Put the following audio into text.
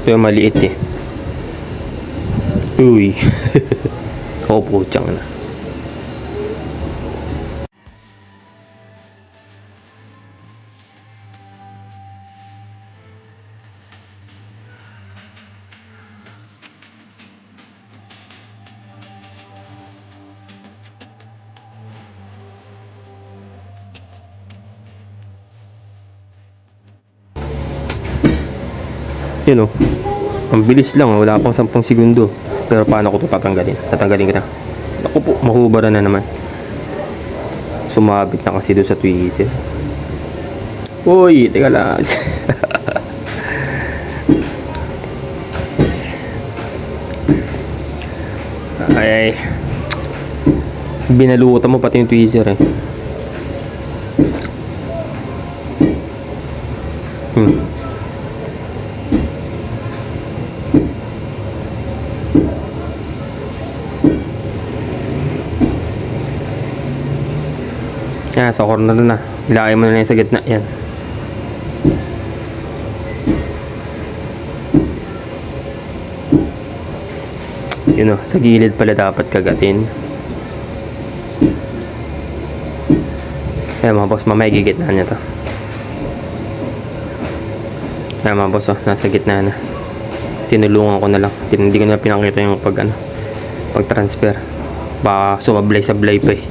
Ito yung maliit eh. Uy. Opo, tiyang na. Yun o. Ang bilis lang, wala pang 10 segundo. Pero paano ko ito tatanggalin? Tatanggalin ko na. Ako po, mahubara na naman. Sumabit na kasi doon sa tweezer. Uy, teka lang. Ay. Binalutan mo pati yung tweezer eh. Sa corner na. Ilagay mo na yan sa gitna. Yan. Yun o. Sa gilid pala dapat kagatin. Ayan mga boss. Mamaya gigitnaan niya to. Ayan mga boss. Nasa gitna na. Tinulungan ko na lang. Hindi ko na pinakita yung pag transfer. Baka sumablay-sablay pa eh.